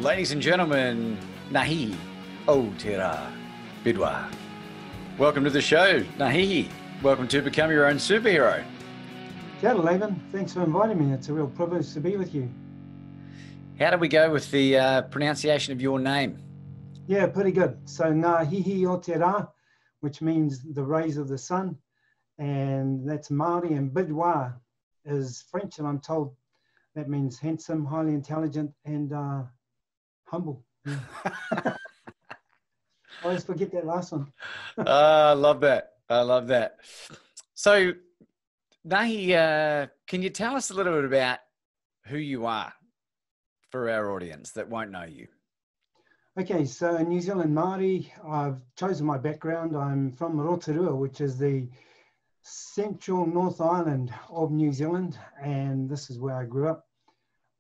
Ladies and gentlemen, Ngahihi, Aotearoa, Bidois. Welcome to the show, Ngahihi. Welcome to Become Your Own Superhero. Kia ora, Laban. Thanks for inviting me. It's a real privilege to be with you. How do we go with the pronunciation of your name? Yeah, pretty good. So Ngahihi Aotearoa, which means the rays of the sun, and that's Māori, and Bidois is French, and I'm told that means handsome, highly intelligent, and humble. Yeah. I always forget that last one. I love that. I love that. So, Ngahi, can you tell us a little bit about who you are for our audience that won't know you? Okay, so New Zealand Māori, I've chosen my background. I'm from Rotorua, which is the central North Island of New Zealand, and this is where I grew up.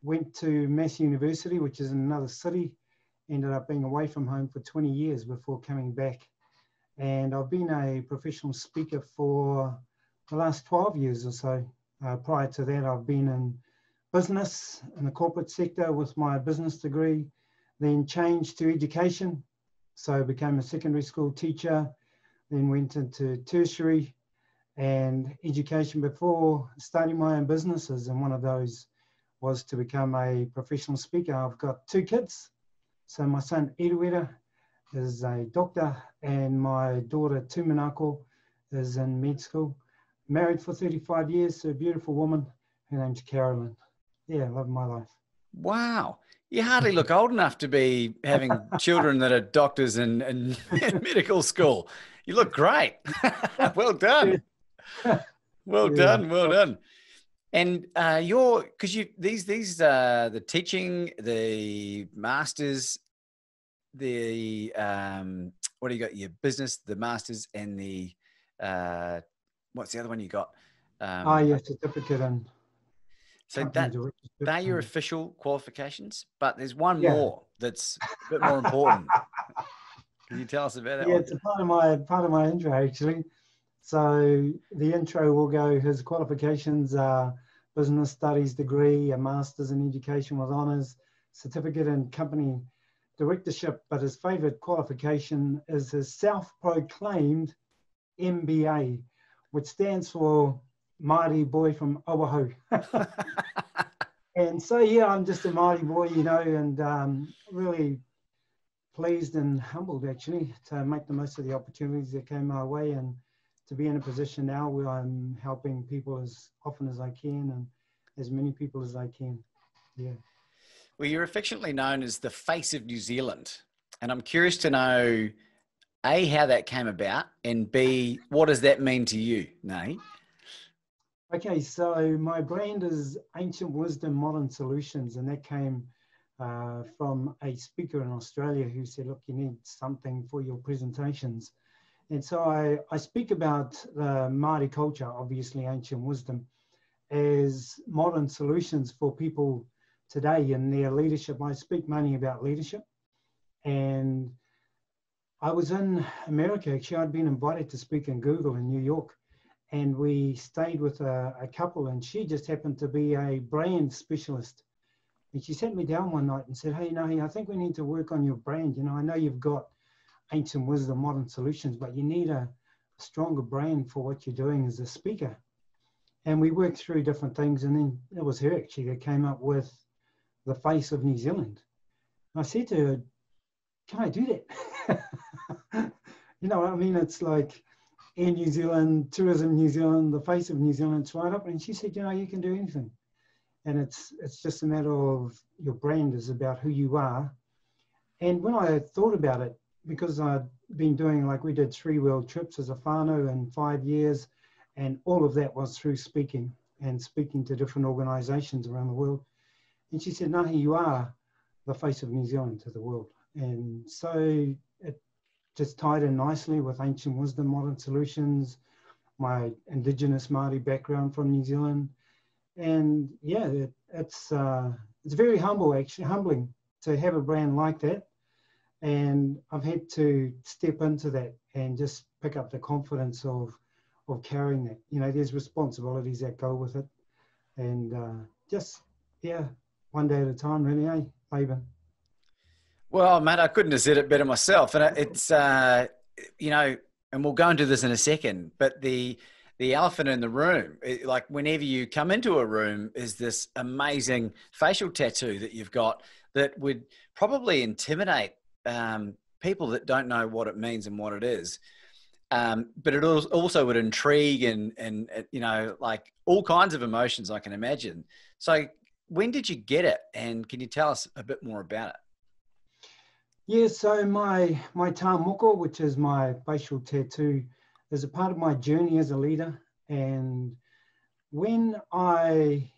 Went to Massey University, which is in another city, ended up being away from home for 20 years before coming back. And I've been a professional speaker for the last 12 years or so. Prior to that, I've been in business, in the corporate sector with my business degree, then changed to education. So I became a secondary school teacher, then went into tertiary and education before starting my own businesses. And one of those was to become a professional speaker. I've got two kids. So my son, Eruera, is a doctor, and my daughter, Tumanako, is in med school. Married for 35 years to a beautiful woman. Her name's Carolyn. Yeah, love my life. Wow. You hardly look old enough to be having children that are doctors in medical school. You look great. Well done. Well done. Well done. And these the teaching, the masters, the what do you got? Your business, the masters, and the what's the other one you got? Yeah, certificate and so that they're your official qualifications, but there's one more that's a bit more important. Can you tell us about that? Yeah, one? it's a part of my intro actually. So the intro will go, his qualifications are business studies degree, a master's in education with honours, certificate in company directorship, but his favourite qualification is his self-proclaimed MBA, which stands for Māori boy from Oahu. And so, yeah, I'm just a Māori boy, you know, and really pleased and humbled actually to make the most of the opportunities that came my way, and to be in a position now where I'm helping people as often as I can and as many people as I can. Yeah. Well, you're affectionately known as the face of New Zealand. And I'm curious to know, A, how that came about, and B, what does that mean to you, Nay? Okay, so my brand is Ancient Wisdom Modern Solutions, and that came from a speaker in Australia who said, look, you need something for your presentations. And so I speak about the Māori culture, obviously ancient wisdom, as modern solutions for people today in their leadership. I speak mainly about leadership. And I was in America, actually. I'd been invited to speak in Google in New York, and we stayed with a couple, and she just happened to be a brand specialist. And she sat me down one night and said, hey, Nahi, I think we need to work on your brand. You know, I know you've got Ancient Wisdom Modern Solutions, but you need a stronger brand for what you're doing as a speaker. And we worked through different things, and then it was her actually that came up with the face of New Zealand. And I said to her, can I do that? You know, I mean, it's like Air New Zealand, Tourism New Zealand, the face of New Zealand, it's right up. And she said, you know, you can do anything. And it's just a matter of your brand is about who you are. And when I thought about it, because I'd been doing, like we did 3 world trips as a whānau in 5 years, and all of that was through speaking and speaking to different organizations around the world. And she said, Nahi, you are the face of New Zealand to the world. And so it just tied in nicely with Ancient Wisdom Modern Solutions, my indigenous Māori background from New Zealand. And yeah, it's very humbling to have a brand like that. And I've had to step into that and just pick up the confidence of carrying that. You know, there's responsibilities that go with it. And just, yeah, one day at a time, really, eh, Laban? Well, Matt, I couldn't have said it better myself. And it's, you know, and we'll go into this in a second, but the elephant in the room, like whenever you come into a room, is this amazing facial tattoo that you've got that would probably intimidate people that don't know what it means and what it is. But it also would intrigue and, you know, like all kinds of emotions I can imagine. So when did you get it? And can you tell us a bit more about it? Yeah, so my tā moko, which is my facial tattoo, is a part of my journey as a leader. And when I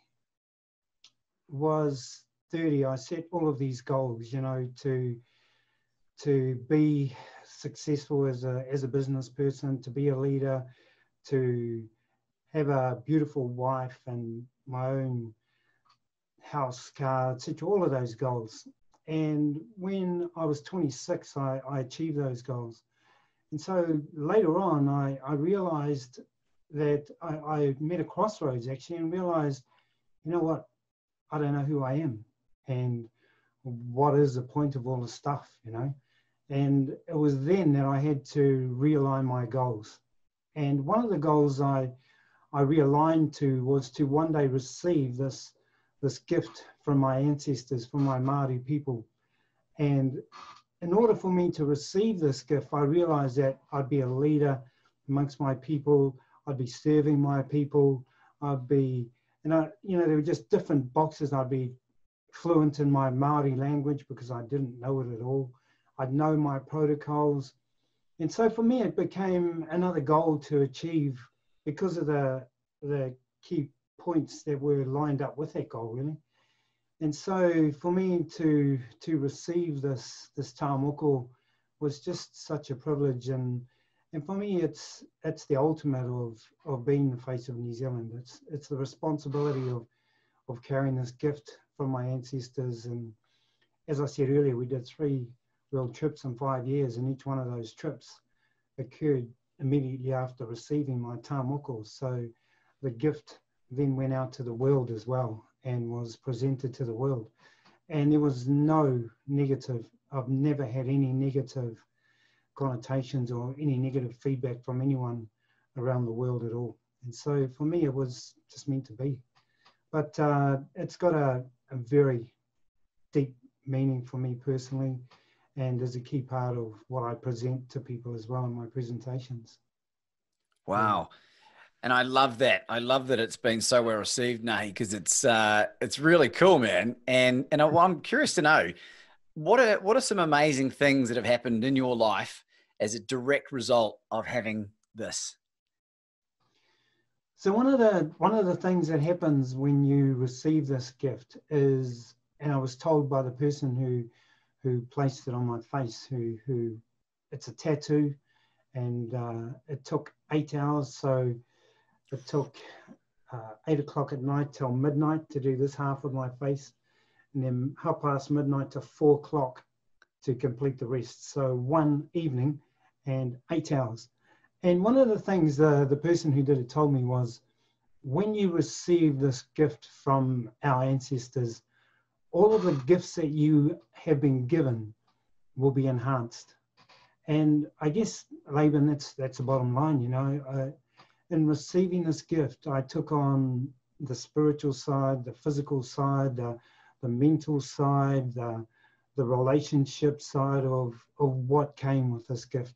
was 30, I set all of these goals, you know, to be successful as a business person, to be a leader, to have a beautiful wife and my own house, car, etc., all of those goals. And when I was 26, I achieved those goals. And so later on, I realized that I met a crossroads actually and realized, you know what, I don't know who I am and what is the point of all the stuff, you know? And it was then that I had to realign my goals. And one of the goals I realigned to was to one day receive this gift from my ancestors, from my Māori people. And in order for me to receive this gift, I realized that I'd be a leader amongst my people, I'd be serving my people, I'd be, you know, there were just different boxes. I'd be fluent in my Māori language because I didn't know it at all. I'd know my protocols. And so for me, it became another goal to achieve because of the key points that were lined up with that goal, really. And so for me to receive this tā moko was just such a privilege. And for me, it's the ultimate of being the face of New Zealand. It's the responsibility of carrying this gift from my ancestors. And as I said earlier, we did 3 world trips in 5 years, and each one of those trips occurred immediately after receiving my tā moko. So the gift then went out to the world as well and was presented to the world. And there was no negative, I've never had any negative connotations or any negative feedback from anyone around the world at all. And so for me, it was just meant to be. But it's got a very deep meaning for me personally, and is a key part of what I present to people as well in my presentations. Wow. And I love that. I love that it's been so well received, Ngahi, because it's really cool, man. And I'm curious to know, what are some amazing things that have happened in your life as a direct result of having this? So one of the things that happens when you receive this gift is, and I was told by the person who placed it on my face, who it's a tattoo, and it took 8 hours. So it took 8 o'clock at night till midnight to do this half of my face, and then midnight to 4 o'clock to complete the rest. So one evening and 8 hours. And one of the things the person who did it told me was, when you receive this gift from our ancestors, all of the gifts that you have been given will be enhanced. And I guess, Laban, that's the bottom line, you know. In receiving this gift, I took on the spiritual side, the physical side, the mental side, the relationship side of what came with this gift.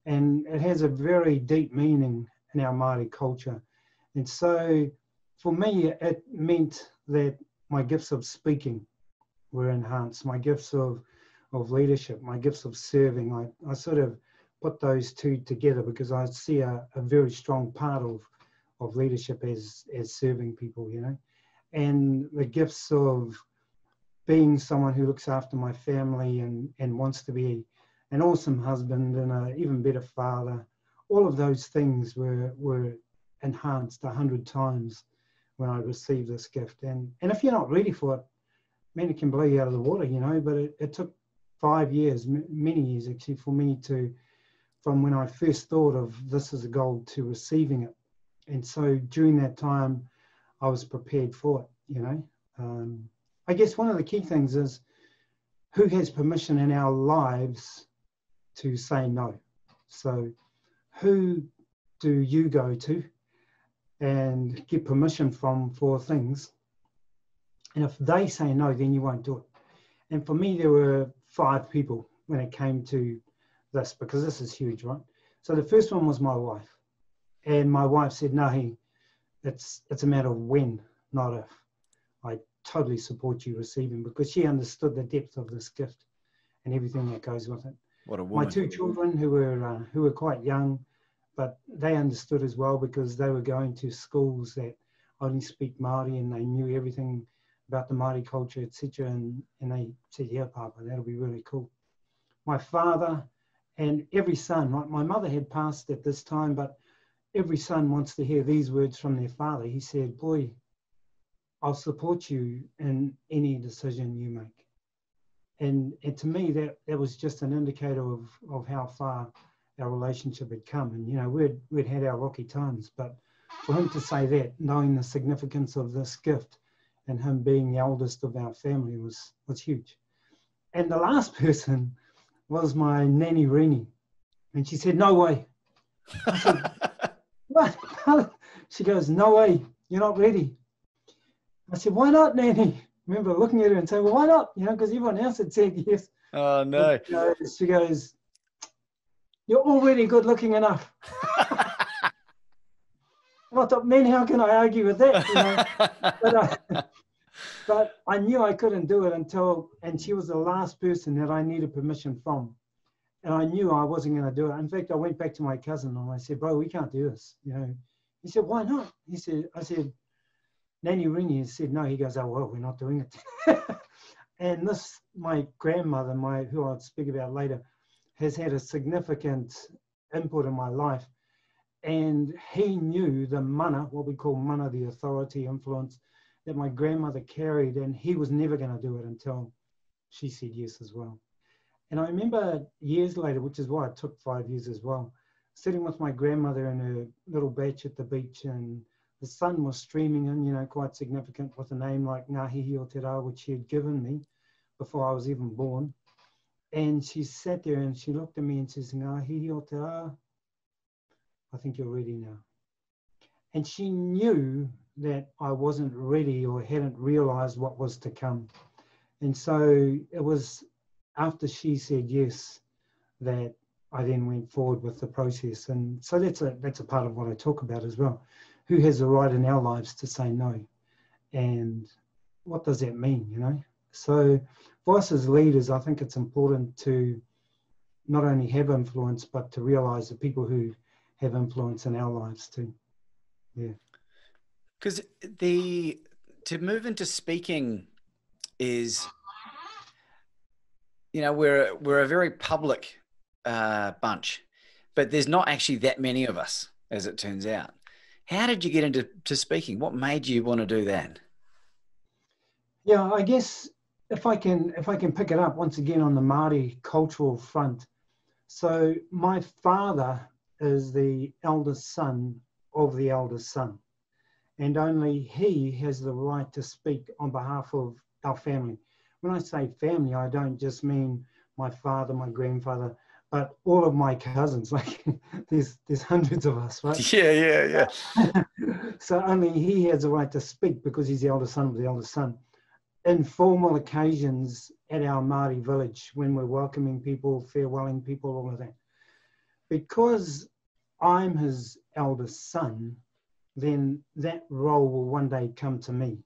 And it has a very deep meaning in our Māori culture. And so for me, it meant that my gifts of speaking were enhanced, my gifts of leadership, my gifts of serving. I sort of put those two together because I see a very strong part of leadership as serving people, you know. And the gifts of being someone who looks after my family and wants to be an awesome husband and an even better father, all of those things were enhanced 100 times when I received this gift. And if you're not ready for it, man, it can blow you out of the water, you know. But it took 5 years, many years actually, for me from when I first thought of this as a goal to receiving it. And so during that time, I was prepared for it, you know. I guess one of the key things is who has permission in our lives to say no? So who do you go to and get permission from for things? And if they say no, then you won't do it. And for me, there were 5 people when it came to this, because this is huge, right? So the first one was my wife. And my wife said, no, it's a matter of when, not if. I totally support you receiving, because she understood the depth of this gift and everything that goes with it. What a woman. My 2 children who were quite young, but they understood as well, because they were going to schools that only speak Māori, and they knew everything about the Māori culture, etc. And they said, yeah, Papa, that'll be really cool. My father and every son, right? My mother had passed at this time, but every son wants to hear these words from their father. He said, boy, I'll support you in any decision you make. And to me, that was just an indicator of how far our relationship had come. And, you know, we'd had our rocky times, but for him to say that, knowing the significance of this gift and him being the eldest of our family was huge. And the last person was my nanny Rini. And she said, no way. I said, what? She goes, no way, you're not ready. I said, why not, Nanny? I remember looking at her and saying, well, why not? You know, because everyone else had said yes. Oh, no. But, she goes, you're already good looking enough. And I thought, man, how can I argue with that? You know? But I knew I couldn't do it and she was the last person that I needed permission from. And I knew I wasn't going to do it. In fact, I went back to my cousin and I said, bro, we can't do this. You know, he said, why not? I said, Nanny Rini said, no. He goes, oh, well, we're not doing it. And my grandmother, who I'll speak about later, has had a significant input in my life. And he knew the mana, what we call mana, the authority, influence, that my grandmother carried, and he was never going to do it until she said yes as well. And I remember years later, which is why it took 5 years as well, sitting with my grandmother in her little batch at the beach, and the sun was streaming in, you know, quite significant, with a name like Ngahihi o Te Rā, which she had given me before I was even born. And she sat there and she looked at me and says, Ngahihi o Te Rā, I think you're ready now. And she knew that I wasn't ready or hadn't realized what was to come. And so it was after she said yes that I then went forward with the process. And so that's a part of what I talk about as well. Who has the right in our lives to say no? And what does that mean, you know? So for us as leaders, I think it's important to not only have influence, but to realize the people who have influence in our lives too. Yeah. Because to move into speaking is, you know, we're a very public bunch, but there's not actually that many of us, as it turns out. How did you get into speaking? What made you want to do that? Yeah, I guess if I can pick it up once again on the Māori cultural front. So my father is the eldest son of the eldest son, and only he has the right to speak on behalf of our family. When I say family, I don't just mean my father, my grandfather, but all of my cousins. Like there's hundreds of us, right? Yeah. So only he has the right to speak because he's the eldest son of the eldest son. In formal occasions at our Māori village, when we're welcoming people, farewelling people, all of that. Because I'm his eldest son, then that role will one day come to me.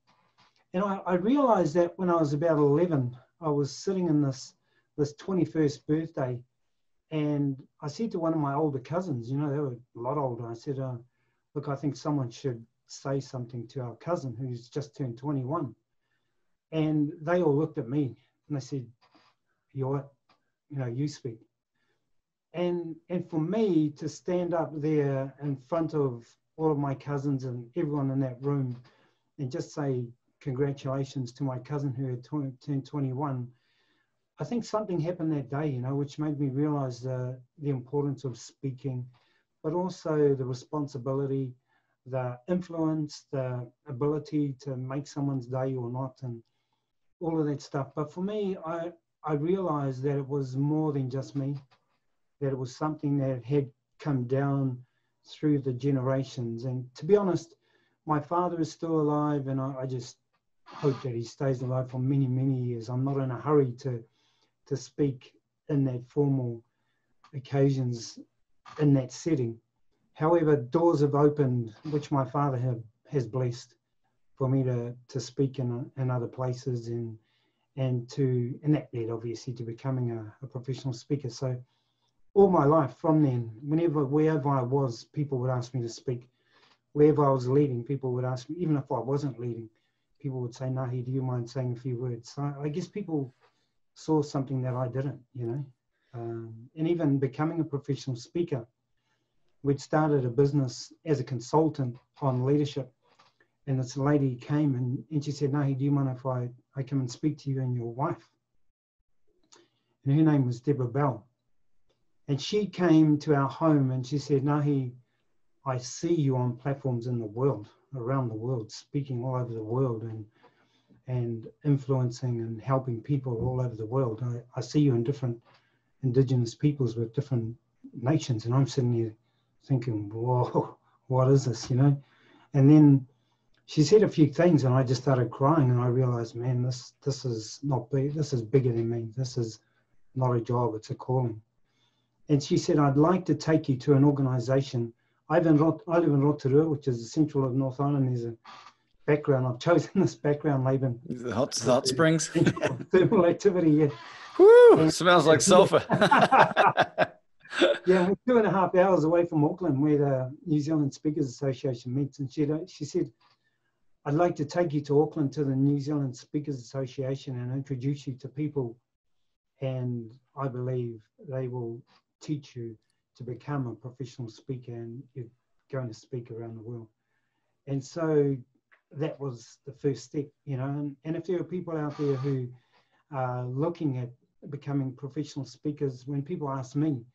And I realized that when I was about 11, I was sitting in this 21st birthday, and I said to one of my older cousins, you know, they were a lot older, I said, look, I think someone should say something to our cousin who's just turned 21. And they all looked at me and they said, you speak. And for me to stand up there in front of all of my cousins and everyone in that room and just say congratulations to my cousin who had turned 21, I think something happened that day, you know, which made me realize the importance of speaking, but also the responsibility, the influence, the ability to make someone's day or not, and all of that stuff. But for me, I I realized that it was more than just me, that it was something that had come down through the generations. And to be honest, my father is still alive, and I just hope that he stays alive for many, many years. I'm not in a hurry to speak in that formal occasions in that setting. However, doors have opened, which my father has blessed, for me to speak in other places, and that led obviously to becoming a professional speaker. So all my life from then, wherever I was, people would ask me to speak. Wherever I was leading, people would ask me, even if I wasn't leading, people would say, Ngahihi, do you mind saying a few words? So I guess people saw something that I didn't, you know. And even becoming a professional speaker, we'd started a business as a consultant on leadership. And this lady came and she said, Ngahihi, do you mind if I come and speak to you and your wife? And her name was Deborah Bell. And she came to our home and she said, Ngahihi, I see you on platforms in the world, around the world, speaking all over the world and influencing and helping people all over the world. I see you in different indigenous peoples with different nations. And I'm sitting here thinking, whoa, what is this, you know? And then she said a few things and I just started crying, and I realized, man, this is not big. This is bigger than me. This is not a job, it's a calling. And she said, I'd like to take you to an organization. I live in Rotorua, which is the central of North Island. There's a background. I've chosen this background, Laban. The hot springs. Thermal activity, yeah. Woo, and, smells like sulfur. Yeah, we're 2.5 hours away from Auckland, where the New Zealand Speakers Association meets. And she said, I'd like to take you to Auckland to the New Zealand Speakers Association and introduce you to people. And I believe they will teach you to become a professional speaker, and you're going to speak around the world. And so that was the first step, you know. And if there are people out there who are looking at becoming professional speakers, when people ask me,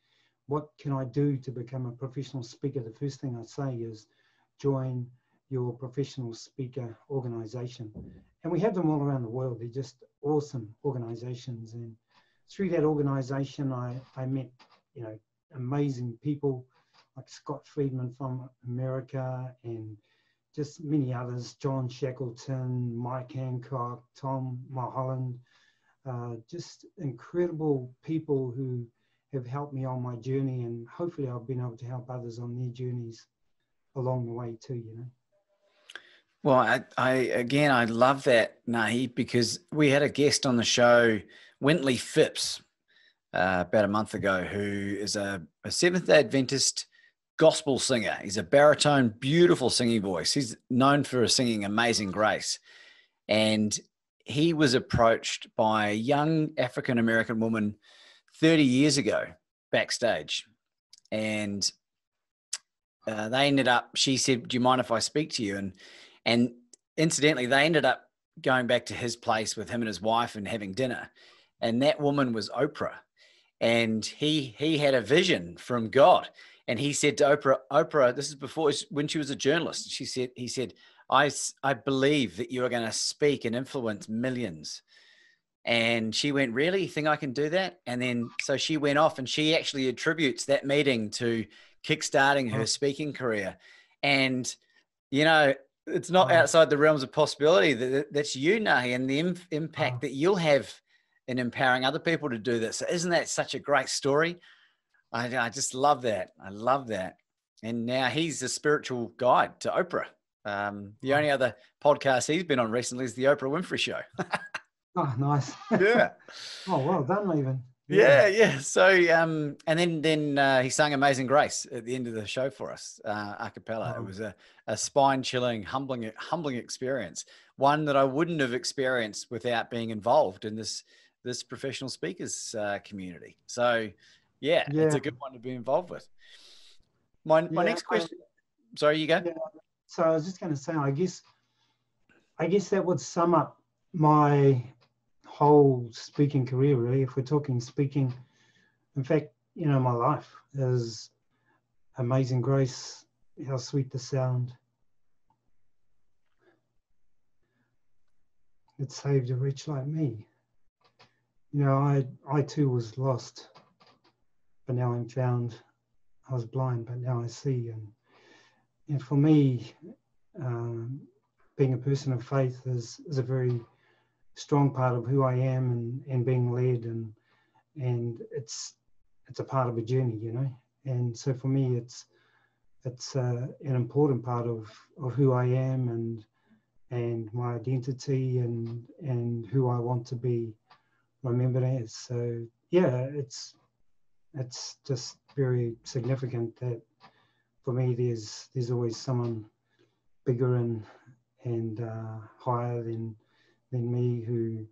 what can I do to become a professional speaker? The first thing I say is join your professional speaker organization. And we have them all around the world. They're just awesome organizations. And through that organization, I met, you know, amazing people like Scott Friedman from America and just many others, John Shackleton, Mike Hancock, Tom Mulholland, just incredible people who have helped me on my journey, and hopefully I've been able to help others on their journeys along the way too, you know. Well, I love that, Ngahihi, because we had a guest on the show, Wintley Phipps, about a month ago, who is a Seventh-day Adventist gospel singer. He's a baritone, beautiful singing voice. He's known for singing Amazing Grace. And he was approached by a young African-American woman 30 years ago backstage. And they ended up, she said, do you mind if I speak to you? And incidentally, they ended up going back to his place with him and his wife and having dinner. And that woman was Oprah. And he had a vision from God. And he said to Oprah, this is before, when she was a journalist, he said, I believe that you are going to speak and influence millions. And she went, really? You think I can do that? And then, so she went off, and she actually attributes that meeting to kickstarting her speaking career. And, you know, it's not outside the realms of possibility that's you, Ngahihi, and the impact that you'll have in empowering other people to do this. So isn't that such a great story? I just love that. I love that. And now he's a spiritual guide to Oprah. The only other podcast he's been on recently is the Oprah Winfrey Show. Oh, nice. Yeah. Oh, well done, Laban. Yeah. So, and then he sang Amazing Grace at the end of the show for us, a cappella. It was a spine-chilling, humbling experience, one that I wouldn't have experienced without being involved in this professional speakers community. So, yeah, it's a good one to be involved with. My next question. Sorry, you go. Yeah. So I was just going to say, I guess that would sum up my whole speaking career, really. If we're talking speaking, in fact, you know, my life is Amazing Grace, how sweet the sound. It saved a wretch like me. You know, I too was lost, but now I'm found. I was blind, but now I see. And for me, um, being a person of faith is a very strong part of who I am, and being led, and it's a part of a journey, you know. And so for me, it's an important part of who I am, and my identity, and who I want to be remembered as. So yeah, it's just very significant that for me there's always someone bigger and higher than me who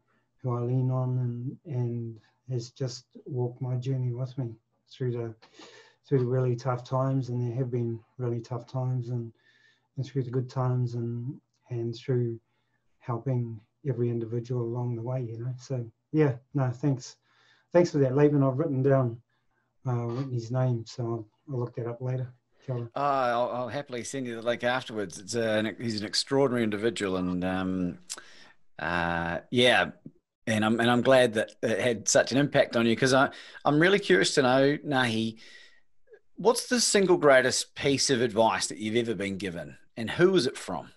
I lean on, and has just walked my journey with me through the really tough times, and there have been really tough times, and through the good times, and through helping every individual along the way, you know. So yeah, no, thanks for that, Laban. I've written down Whitney's name, so I'll look that up later. I'll happily send you the link afterwards. He's an extraordinary individual, and yeah, and I'm glad that it had such an impact on you, because I'm really curious to know, Ngahi, what's the single greatest piece of advice that you've ever been given, and who was it from?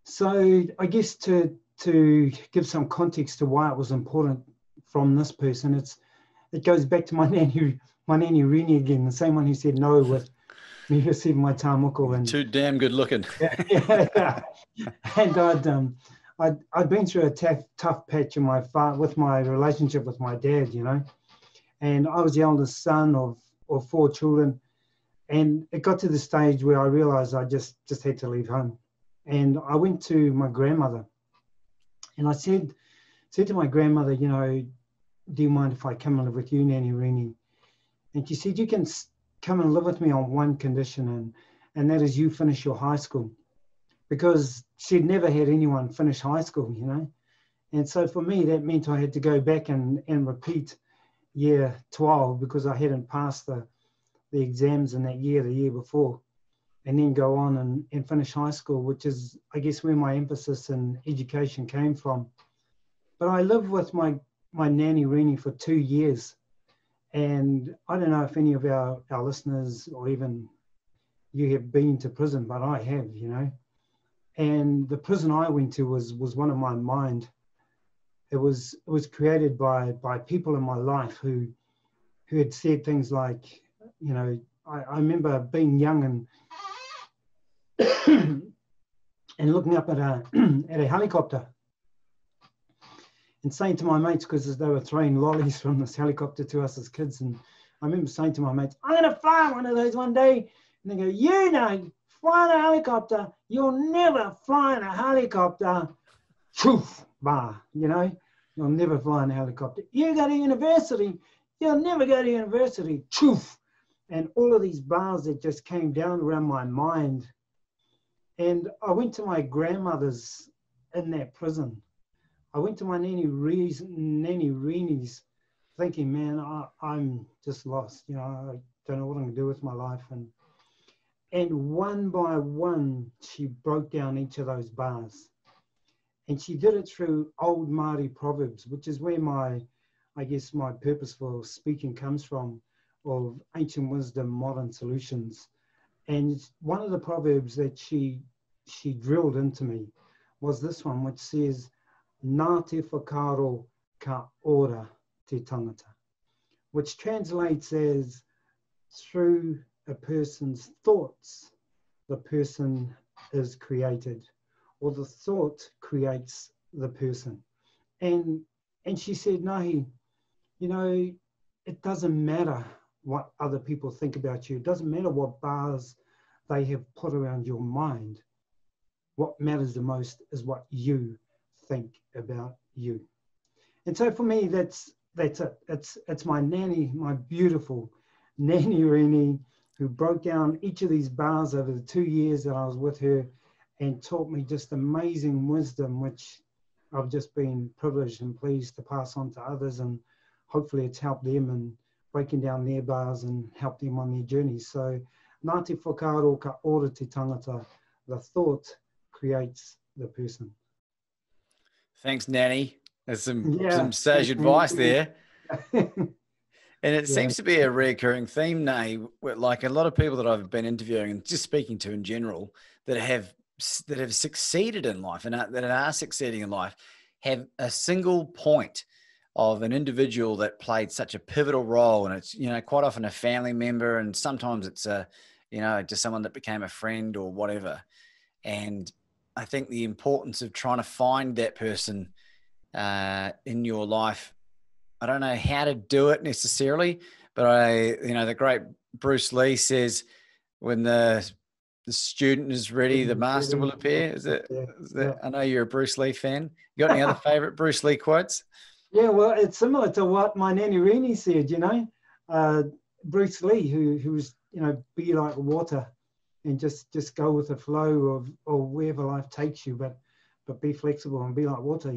So I guess to give some context to why it was important from this person, it goes back to my nanny Rini again, the same one who said no with me receiving my tāmoko. And too damn good looking. yeah. And I'd been through a tough patch in with my relationship with my dad, you know, and I was the eldest son of 4 children, and it got to the stage where I realized I just had to leave home. And I went to my grandmother, and I said to my grandmother, you know, do you mind if I come and live with you, Nanny Rini? And she said, you can come and live with me on one condition, and that is you finish your high school. Because she'd never had anyone finish high school, you know. And so for me, that meant I had to go back and repeat year 12, because I hadn't passed the exams in that year, the year before, and then go on and finish high school, which is, I guess, where my emphasis in education came from. But I lived with my nanny Rini for 2 years. And I don't know if any of our listeners, or even you, have been to prison, but I have, you know. And the prison I went to was one of my mind. It was created by people in my life who had said things like, you know, I remember being young and and looking up at a helicopter and saying to my mates, because they were throwing lollies from this helicopter to us as kids, and I remember saying to my mates, I'm going to fly one of those one day. And they go, you don't fly in a helicopter. You'll never fly in a helicopter. Poof, bah, you know, you'll never fly in a helicopter. You go to university, you'll never go to university. Poof. And all of these bars that just came down around my mind. And I went to my grandmother's in that prison. I went to my nanny Rini's thinking, man, I'm just lost. You know, I don't know what I'm going to do with my life. And one by one, she broke down each of those bars. And she did it through old Māori proverbs, which is where I guess my purpose for speaking comes from, of ancient wisdom, modern solutions. And one of the proverbs that she drilled into me was this one, which says, Nā te whakaaro ka ora te tangata, which translates as, through a person's thoughts, the person is created, or the thought creates the person. And she said, Ngahi, you know, it doesn't matter what other people think about you. It doesn't matter what bars they have put around your mind. What matters the most is what you think about you. And so for me, that's it. It's my nanny, my beautiful nanny Rini, who broke down each of these bars over the 2 years that I was with her, and taught me just amazing wisdom, which I've just been privileged and pleased to pass on to others. And hopefully it's helped them in breaking down their bars and helped them on their journey. So, nā te whakaaro ka ora te tangata, the thought creates the person. Thanks, Nanny. There's Yeah. some sage advice there. And it Yeah. seems to be a recurring theme, Nay, where, like a lot of people that I've been interviewing and just speaking to in general that have succeeded in life and that are succeeding in life have a single point of an individual that played such a pivotal role. And it's, quite often a family member, and sometimes it's just someone that became a friend or whatever. And I think the importance of trying to find that person in your life, I don't know how to do it necessarily, but the great Bruce Lee says, when the student is ready, the master will appear. Is that? Yeah. I know you're a Bruce Lee fan. You got any other favorite Bruce Lee quotes? Yeah, well, it's similar to what my Nanny Rini said, Bruce Lee, who was, be like water and just go with the flow of wherever life takes you, but be flexible and be like water.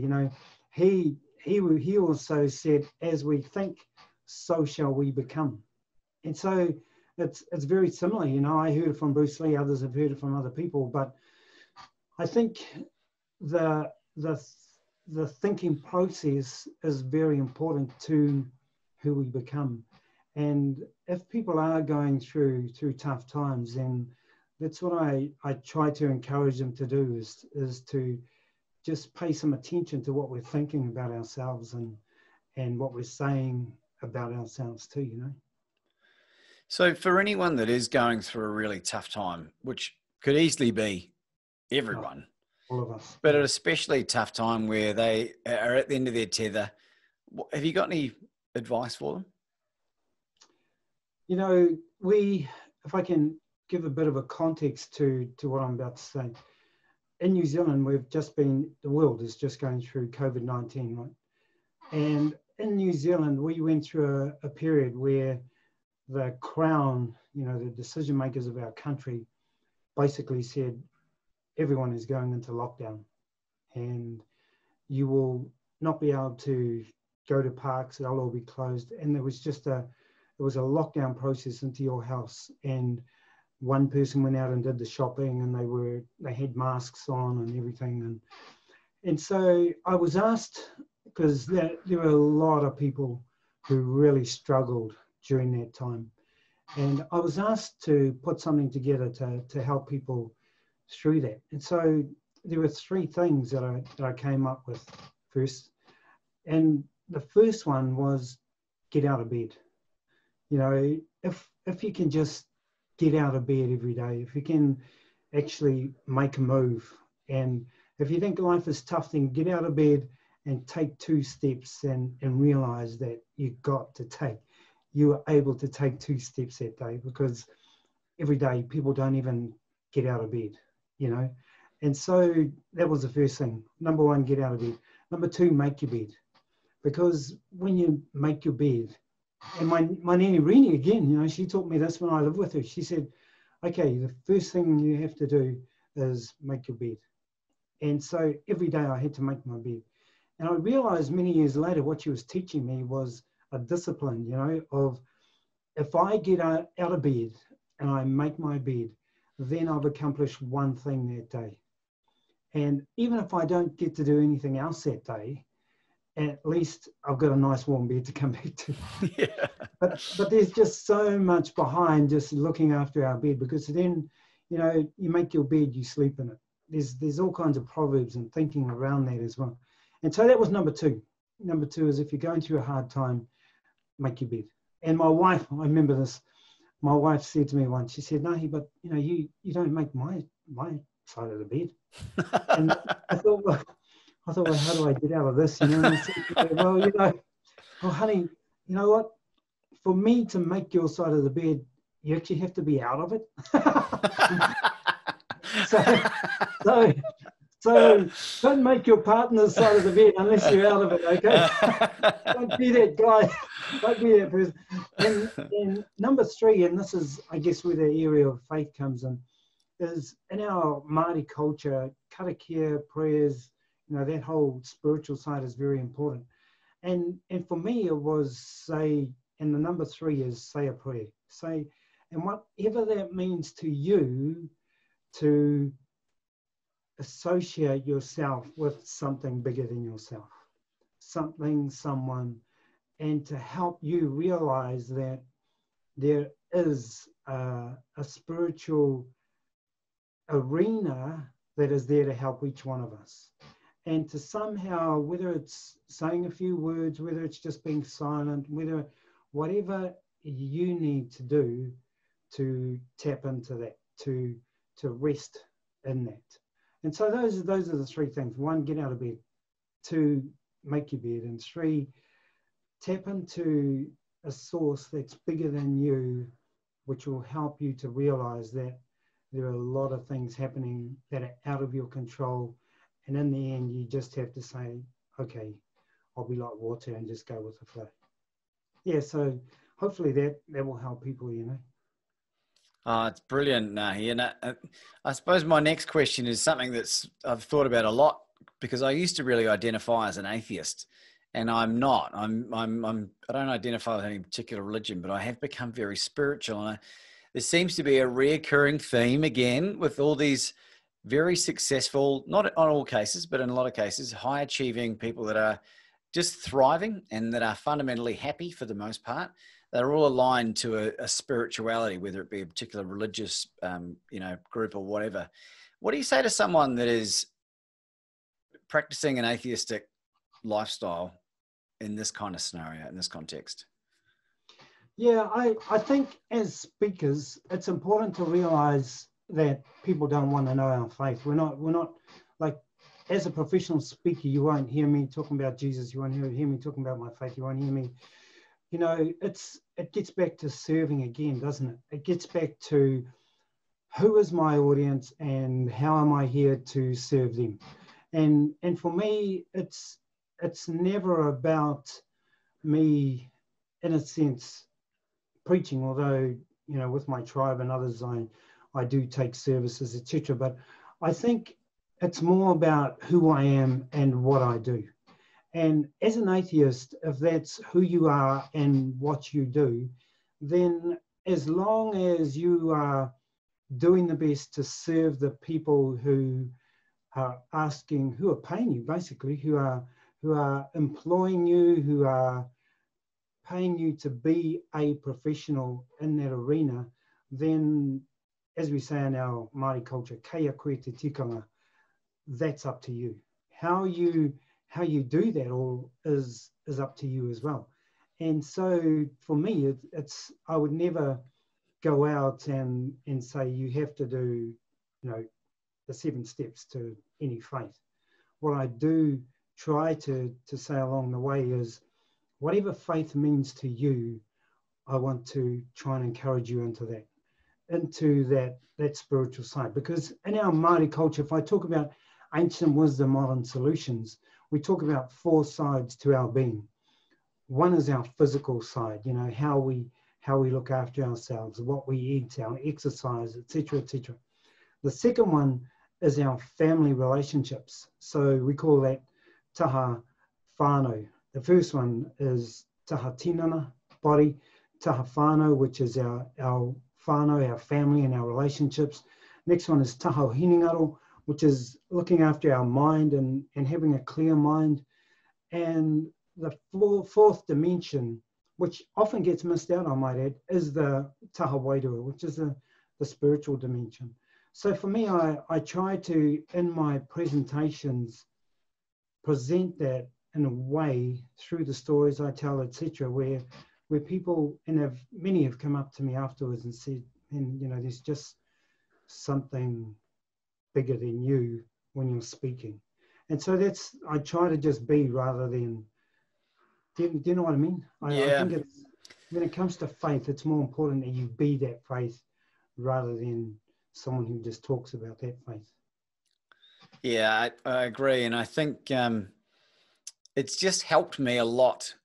He also said, as we think, so shall we become. And so it's very similar. I heard it from Bruce Lee, others have heard it from other people, but I think the thinking process is very important to who we become. And if people are going through tough times, then that's what I try to encourage them to do is to just pay some attention to what we're thinking about ourselves and what we're saying about ourselves too, So for anyone that is going through a really tough time, which could easily be everyone, all of us, but an especially tough time where they are at the end of their tether, have you got any advice for them? If I can give a bit of a context to what I'm about to say. In New Zealand, the world is just going through COVID-19, right? And in New Zealand, we went through a period where the Crown, the decision makers of our country, basically said, everyone is going into lockdown and you will not be able to go to parks, they'll all be closed. And there was a lockdown process into your house, and one person went out and did the shopping and they had masks on and everything. And so I was asked, because there were a lot of people who really struggled during that time. And I was asked to put something together to help people through that. And so there were three things that I came up with first. And the first one was get out of bed. If you can just get out of bed every day, if you can actually make a move. And if you think life is tough, then get out of bed and take 2 steps and realize that you are able to take 2 steps that day, because every day people don't even get out of bed, And so that was the first thing. Number one, get out of bed. Number two, make your bed. Because when you make your bed, and my Nanny Rini, again, she taught me this when I lived with her. She said, okay, the first thing you have to do is make your bed. And so every day I had to make my bed. And I realized many years later what she was teaching me was a discipline, of if I get out of bed and I make my bed, then I've accomplished one thing that day. And even if I don't get to do anything else that day, at least I've got a nice warm bed to come back to. Yeah. But there's just so much behind just looking after our bed, because then, you make your bed, you sleep in it. There's all kinds of proverbs and thinking around that as well. And so that was number two. Number two is, if you're going through a hard time, make your bed. And my wife, I remember this, my wife said to me once, she said, Nahi, but you don't make my side of the bed. And I thought, well, how do I get out of this? And I said, well, honey, you know what? For me to make your side of the bed, you actually have to be out of it. So don't make your partner's side of the bed unless you're out of it, okay? Don't be that guy. Don't be that person. And number three, and this is, I guess, where the area of faith comes in, is in our Māori culture, karakia, prayers, that whole spiritual side is very important. And for me, it was say, and the number three is say a prayer. Say, and whatever that means to you, to associate yourself with something bigger than yourself. something, someone, and to help you realize that there is a spiritual arena that is there to help each one of us. And to somehow, whether it's saying a few words, whether it's just being silent, whatever you need to do to tap into that, to rest in that. And so those are the three things. 1, get out of bed. 2, make your bed. And 3, tap into a source that's bigger than you, which will help you to realize that there are a lot of things happening that are out of your control. And in the end, you just have to say, okay, I'll be like water and just go with the flow. Yeah, so hopefully that will help people, you know. Oh, it's brilliant, Ngahi. And I suppose my next question is something I've thought about a lot, because I used to really identify as an atheist, and I'm not. I don't identify with any particular religion, but I have become very spiritual. And there seems to be a reoccurring theme again with all these very successful, not in all cases, but in a lot of cases, high achieving people that are just thriving and that are fundamentally happy for the most part. They're all aligned to a spirituality, whether it be a particular religious, group or whatever. What do you say to someone that is practicing an atheistic lifestyle in this kind of scenario, in this context? Yeah, I think as speakers, it's important to realize that people don't want to know our faith. We're not like, as a professional speaker, you won't hear me talking about Jesus. You won't hear me talking about my faith. You won't hear me. You know, it gets back to serving again, doesn't it? It gets back to who is my audience and how am I here to serve them? And for me, it's never about me, in a sense, preaching, although, you know, with my tribe and others, I do take services, etc. But I think it's more about who I am and what I do. And as an atheist, if that's who you are and what you do, then as long as you are doing the best to serve the people who are paying you, basically, who are employing you, who are paying you to be a professional in that arena, then, as we say in our Māori culture, kea koe te tikanga, that's up to you. How you do that all is up to you as well. And so for me, I would never go out and say you have to do, you know, the 7 steps to any faith. What I do try to say along the way is, whatever faith means to you, I want to try and encourage you into that spiritual side. Because in our Māori culture, if I talk about ancient wisdom, modern solutions, we talk about 4 sides to our being. One is our physical side, you know, how we look after ourselves, what we eat, our exercise, etc., etc. The second one is our family relationships. So we call that taha whānau. The first one is taha tinana, body, taha whānau, which is our whānau, our family and our relationships. Next one is taha hiningaro, which is looking after our mind and having a clear mind. And the fourth dimension, which often gets missed out, I might add, is the taha wairua, which is the spiritual dimension. So for me, I try to, in my presentations, present that in a way through the stories I tell, etc., where people, and many have come up to me afterwards and said, and you know, there's just something bigger than you when you're speaking. And so I try to just be rather than, do you know what I mean? Yeah. I think when it comes to faith, it's more important that you be that faith rather than someone who just talks about that faith. Yeah, I agree. And I think it's just helped me a lot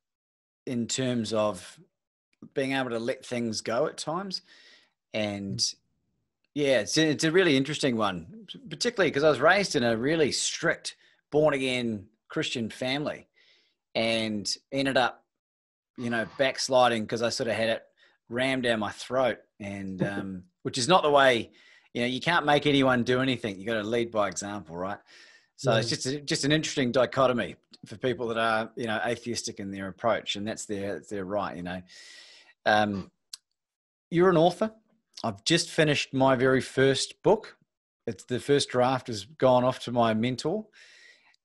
in terms of being able to let things go at times. And yeah, it's a really interesting one, particularly because I was raised in a really strict, born-again Christian family and ended up, you know, backsliding because I sort of had it rammed down my throat, and which is not the way, you know, you can't make anyone do anything. You got to lead by example, right? So it's just an interesting dichotomy for people that are, you know, atheistic in their approach, and that's their right, you know. You're an author. I've just finished my very first book. It's the first draft has gone off to my mentor,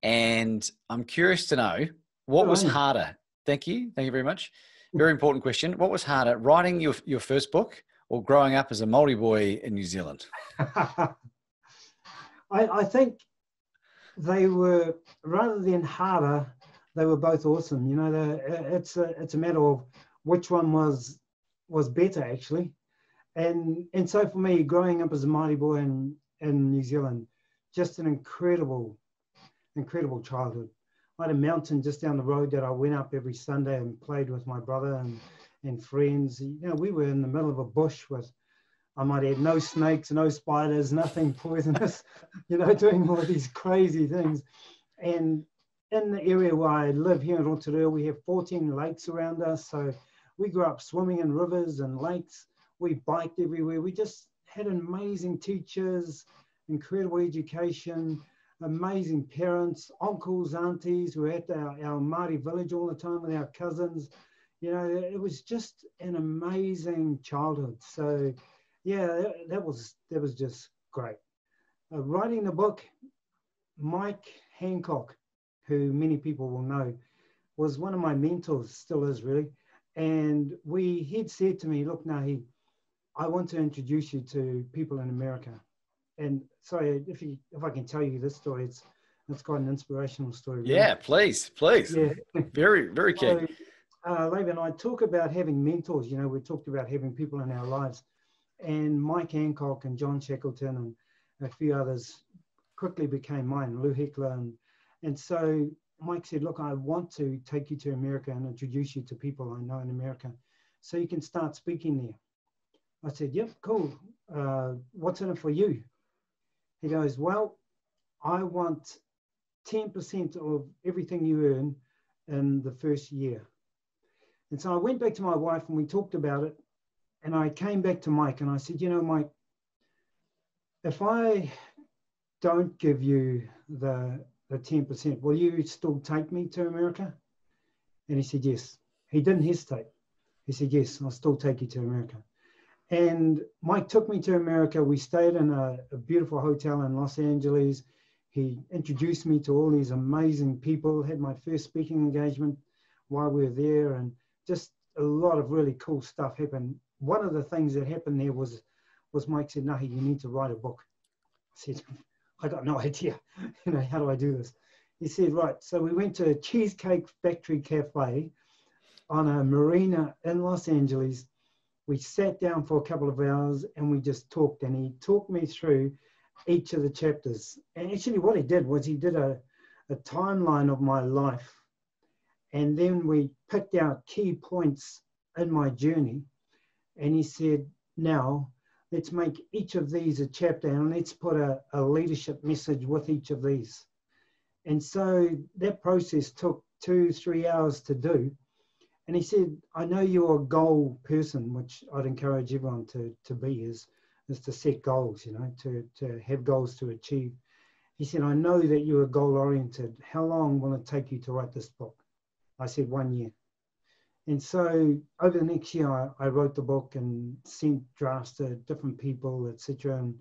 and I'm curious to know what was harder. Thank you very much. Very important question. What was harder, writing your first book or growing up as a Māori boy in New Zealand? I think they were, rather than harder, they were both awesome. You know, it's a matter of which one was better, actually. And so for me, growing up as a Māori boy in New Zealand, just an incredible childhood. I had a mountain just down the road that I went up every Sunday and played with my brother and friends. You know, we were in the middle of a bush with, I might add, no snakes, no spiders, nothing poisonous, you know, doing all these crazy things. And in the area where I live here in Rotorua, we have 14 lakes around us. So we grew up swimming in rivers and lakes. We biked everywhere. We just had amazing teachers, incredible education, amazing parents, uncles, aunties. We were at our Māori village all the time with our cousins. You know, it was just an amazing childhood. So yeah, that was just great. Writing the book, Mike Hancock, who many people will know, was one of my mentors, still is really. And he'd said to me, look, Ngahihi, I want to introduce you to people in America. And sorry, if I can tell you this story, it's quite an inspirational story. Really. Yeah, please. Yeah. Very, very keen. So, Laban, I talk about having mentors. You know, we talked about having people in our lives. And Mike Hancock and John Shackleton and a few others quickly became mine, Lou Heckler. And so Mike said, look, I want to take you to America and introduce you to people I know in America so you can start speaking there. I said, yep, cool. What's in it for you? He goes, well, I want 10% of everything you earn in the first year. And so I went back to my wife and we talked about it. And I came back to Mike and I said, you know, Mike, if I don't give you the 10%, will you still take me to America? And he said, yes. He didn't hesitate. He said, yes, I'll still take you to America. And Mike took me to America. We stayed in a beautiful hotel in Los Angeles. He introduced me to all these amazing people, had my first speaking engagement while we were there, and just a lot of really cool stuff happened. One of the things that happened there was Mike said, Ngahihi, you need to write a book. I said, I got no idea, you know, how do I do this? He said, right. So we went to a Cheesecake Factory Cafe on a marina in Los Angeles. We sat down for a couple of hours and we just talked, and he talked me through each of the chapters. And actually what he did was he did a timeline of my life. And then we picked out key points in my journey. And he said, now let's make each of these a chapter and let's put a leadership message with each of these. And so that process took 2-3 hours to do. And he said, I know you're a goal person, which I'd encourage everyone to be, is to set goals, you know, to have goals to achieve. He said, I know that you are goal oriented. How long will it take you to write this book? I said, 1 year. And so over the next year, I wrote the book and sent drafts to different people, etc.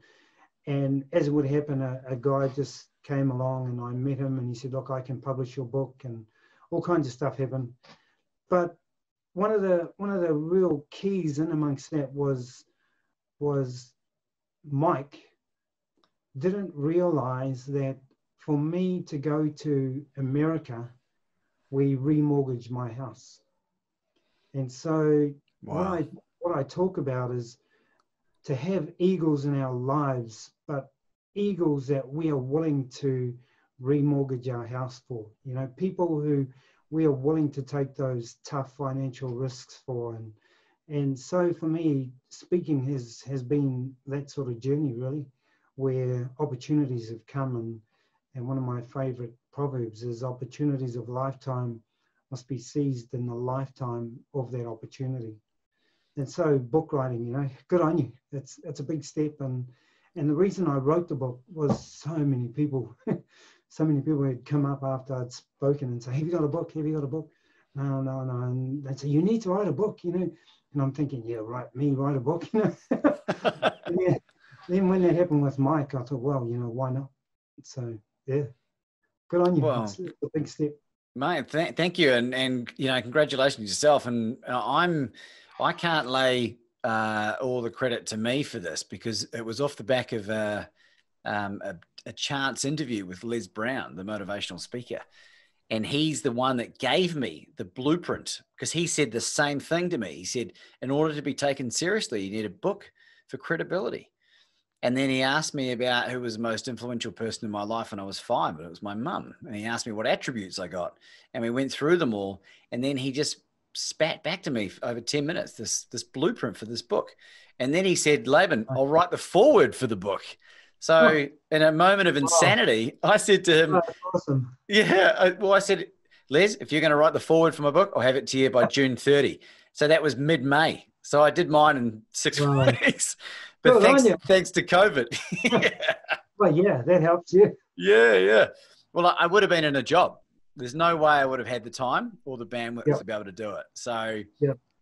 And as it would happen, a guy just came along and I met him and he said, look, I can publish your book, and all kinds of stuff happened. But one of the real keys in amongst that was Mike didn't realize that for me to go to America, we remortgaged my house. And so wow. what I talk about is to have eagles in our lives, but eagles that we are willing to remortgage our house for. You know, people who we are willing to take those tough financial risks for. And so for me, speaking has been that sort of journey, really, where opportunities have come. And one of my favorite proverbs is opportunities of lifetime must be seized in the lifetime of that opportunity. And so book writing, you know, good on you. It's a big step. And the reason I wrote the book was so many people so many people would come up after I'd spoken and say, have you got a book? Have you got a book? No. And they'd say, you need to write a book, you know. And I'm thinking, yeah, write a book, you know. Yeah. Then when that happened with Mike, I thought, well, you know, why not? So, yeah, good on you. Well, it's a big step. Mate, thank you. And, you know, congratulations yourself. And I can't lay all the credit to me for this, because it was off the back of a chance interview with Les Brown, the motivational speaker. And he's the one that gave me the blueprint, because he said the same thing to me. He said, in order to be taken seriously, you need a book for credibility. And then he asked me about who was the most influential person in my life when I was 5, and it was my mum. And he asked me what attributes I got, and we went through them all. And then he just spat back to me for over 10 minutes, this blueprint for this book. And then he said, Laban, I'll write the foreword for the book. So in a moment of insanity, I said to him, awesome. Yeah, well, I said, Les, if you're going to write the foreword for my book, I'll have it to you by June 30. So that was mid-May. So I did mine in 6 weeks. But thanks to COVID. Yeah. Well, yeah, that helps you. Yeah. Well, I would have been in a job. There's no way I would have had the time or the bandwidth to be able to do it. So,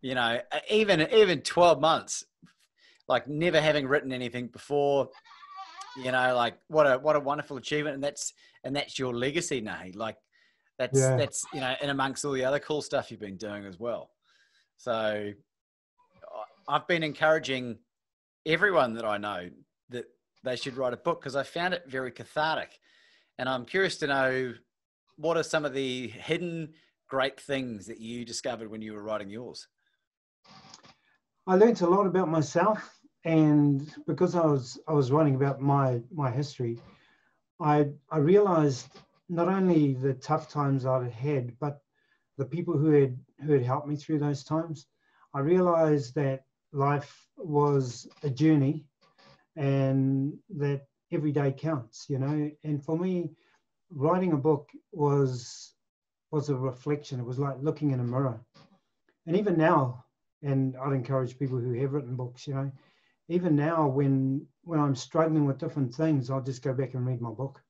you know, even 12 months, like never having written anything before, you know, like what a wonderful achievement. And that's your legacy, Ngahihi. Like that's, you know, and amongst all the other cool stuff you've been doing as well. So I've been encouraging everyone that I know that they should write a book, because I found it very cathartic. And I'm curious to know, what are some of the hidden great things that you discovered when you were writing yours? I learned a lot about myself, and because I was writing about my history, I realized not only the tough times I'd had, but the people who had helped me through those times. I realized that life was a journey, and that every day counts, you know. And for me, writing a book was a reflection. It was like looking in a mirror. And even now, and I'd encourage people who have written books, you know, even now when I'm struggling with different things, I'll just go back and read my book.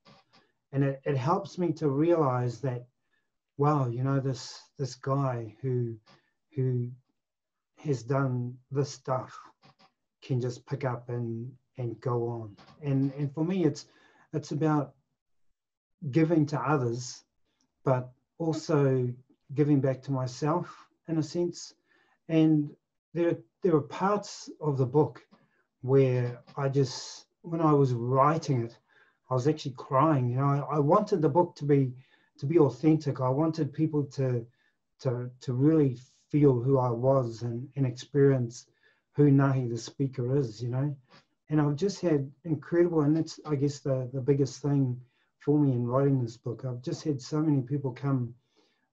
And it helps me to realize that, wow, you know, this guy who has done this stuff can just pick up and go on. And for me, it's about giving to others, but also giving back to myself in a sense. And there are parts of the book where when I was writing it, I was actually crying. You know, I wanted the book to be authentic. I wanted people to really feel who I was and experience who Ngahihi the speaker is, you know. And I've just had incredible, and that's, I guess, the biggest thing for me in writing this book. I've just had so many people come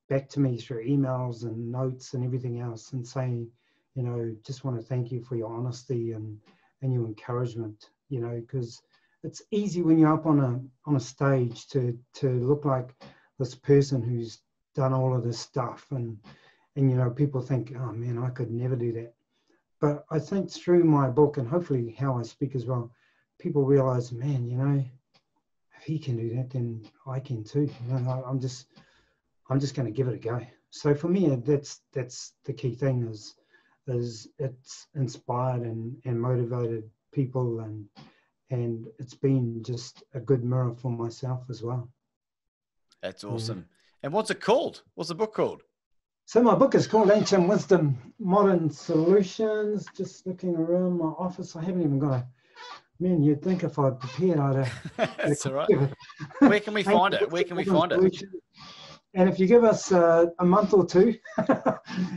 back to me through emails and notes and everything else and say, you know, just want to thank you for your honesty and your encouragement, you know, because it's easy when you're up on a stage to look like this person who's done all of this stuff, and you know, people think, oh man, I could never do that. But I think through my book, and hopefully how I speak as well, people realize, man, you know, if he can do that, then I can too. You know, I'm just going to give it a go. So for me, that's the key thing is it's inspired and motivated people, and it's been just a good mirror for myself as well. That's awesome. And what's it called? What's the book called? So my book is called Ancient Wisdom, Modern Solutions. Just looking around my office, I haven't even got a... Man, you'd think if I'd prepared, I'd... That's all right. Where can we find it? Where can we find it? And if you give us a month or two,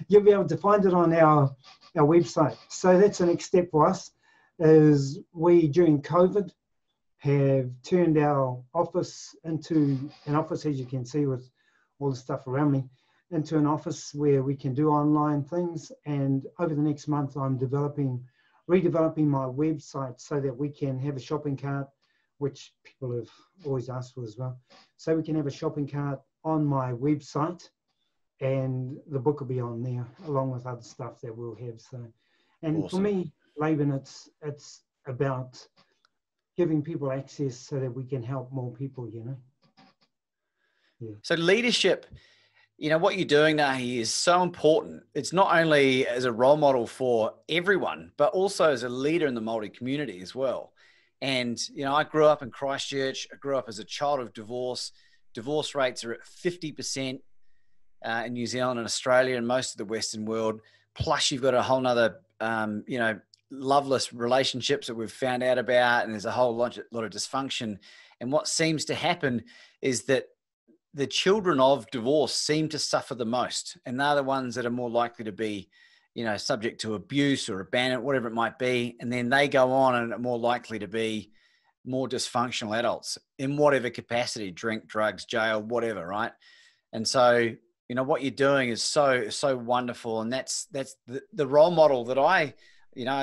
you'll be able to find it on our website. So that's the next step for us, is we, during COVID, have turned our office into an office, as you can see with all the stuff around me, into an office where we can do online things. And over the next month, I'm redeveloping my website so that we can have a shopping cart, which people have always asked for as well. So we can have a shopping cart on my website, and the book will be on there along with other stuff that we'll have. So, and awesome. For me, Laban, it's about giving people access so that we can help more people, you know. Yeah. So leadership, you know, what you're doing now is so important. It's not only as a role model for everyone, but also as a leader in the Māori community as well. And, you know, I grew up in Christchurch. I grew up as a child of divorce. Divorce rates are at 50% in New Zealand and Australia and most of the Western world. Plus you've got a whole nother, you know, loveless relationships that we've found out about. And there's a whole lot of dysfunction. And what seems to happen is that the children of divorce seem to suffer the most, and they're the ones that are more likely to be, you know, subject to abuse or abandonment, whatever it might be. And then they go on and are more likely to be more dysfunctional adults in whatever capacity, drink, drugs, jail, whatever. Right. And so, you know, what you're doing is so wonderful. And that's the role model that I